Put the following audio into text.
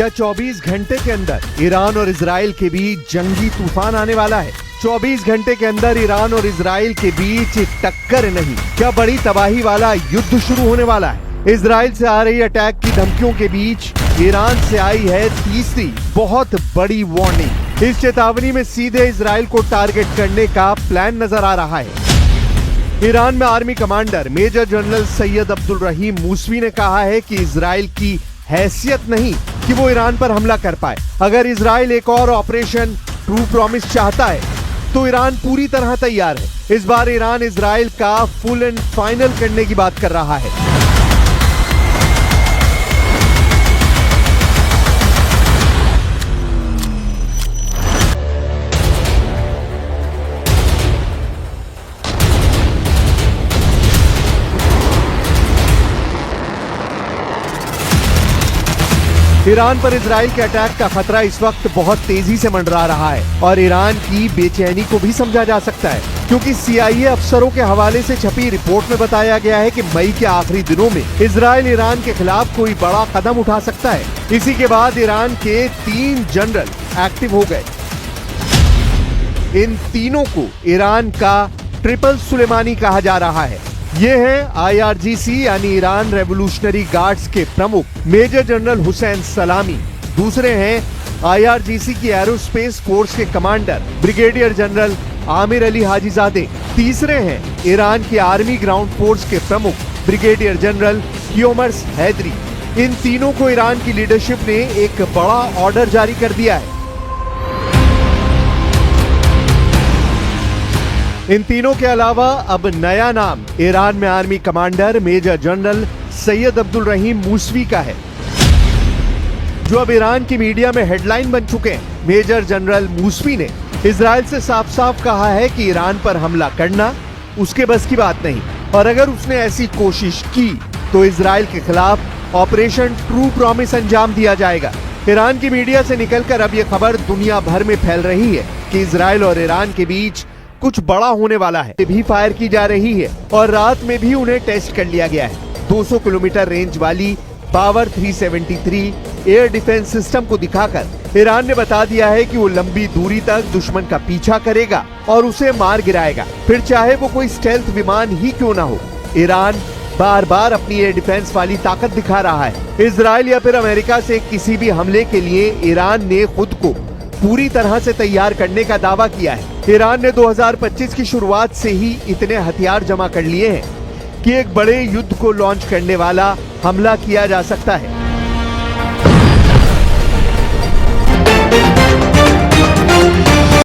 क्या 24 घंटे के अंदर ईरान और इजराइल के बीच जंगी तूफान आने वाला है? 24 घंटे के अंदर ईरान और इजराइल के बीच टक्कर नहीं, क्या बड़ी तबाही वाला युद्ध शुरू होने वाला है? इजराइल से आ रही अटैक की धमकियों के बीच ईरान से आई है तीसरी बहुत बड़ी वार्निंग। इस चेतावनी में सीधे इजराइल को टारगेट करने का प्लान नजर आ रहा है। ईरान में army commander major general Syed Abdul Rahim Mousavi ने कहा है कि इजराइल की हैसियत नहीं कि वो ईरान पर हमला कर पाए। अगर इजराइल एक और ऑपरेशन ट्रू प्रॉमिस चाहता है तो ईरान पूरी तरह तैयार है। इस बार ईरान इजराइल का फुल एंड फाइनल करने की बात कर रहा है। ईरान पर इजराइल के अटैक का खतरा इस वक्त बहुत तेजी से मंडरा रहा है और ईरान की बेचैनी को भी समझा जा सकता है, क्योंकि CIA अफसरों के हवाले से छपी रिपोर्ट में बताया गया है कि मई के आखिरी दिनों में इजराइल ईरान के खिलाफ कोई बड़ा कदम उठा सकता है। इसी के बाद ईरान के 3 जनरल एक्टिव हो गए। इन तीनों को ईरान का ट्रिपल सुलेमानी कहा जा रहा है। ये हैं IRGC यानी ईरान रेवोल्यूशनरी गार्ड्स के प्रमुख मेजर जनरल हुसैन सलामी। दूसरे हैं IRGC की एरोस्पेस फोर्स के commander brigadier general Amir Ali Hajizadeh. तीसरे हैं ईरान की आर्मी ग्राउंड फोर्स के प्रमुख ब्रिगेडियर जनरल क्योमर्स हैदरी। इन तीनों को ईरान की लीडरशिप ने एक बड़ा ऑर्डर जारी कर दिया है। इन तीनों के अलावा अब नया नाम ईरान में army commander major general Syed Abdul Rahim Mousavi का है, जो अब ईरान की मीडिया में हेडलाइन बन चुके हैं। मेजर जनरल मूसवी ने इजराइल से साफ साफ कहा है कि ईरान पर हमला करना उसके बस की बात नहीं, और अगर उसने ऐसी कोशिश की तो इजराइल के खिलाफ ऑपरेशन ट्रू प्रॉमिस अंजाम दिया जाएगा। ईरान की मीडिया से निकलकर अब यह खबर दुनिया भर में फैल रही है कि इजराइल और ईरान के बीच कुछ बड़ा होने वाला है। भी फायर की जा रही है और रात में भी उन्हें टेस्ट कर लिया गया है। 200 किलोमीटर रेंज वाली पावर 373 एयर डिफेंस सिस्टम को दिखाकर ईरान ने बता दिया है कि वो लंबी दूरी तक दुश्मन का पीछा करेगा और उसे मार गिराएगा, फिर चाहे वो कोई स्टेल्थ विमान ही क्यों ना हो। ईरान बार बार अपनी एयर डिफेंस वाली ताकत दिखा रहा है। इजराइल या फिर अमेरिका से किसी भी हमले के लिए ईरान ने खुद को पूरी तरह से तैयार करने का दावा किया है। ईरान ने 2025 की शुरुआत से ही इतने हथियार जमा कर लिए हैं कि एक बड़े युद्ध को लॉन्च करने वाला हमला किया जा सकता है।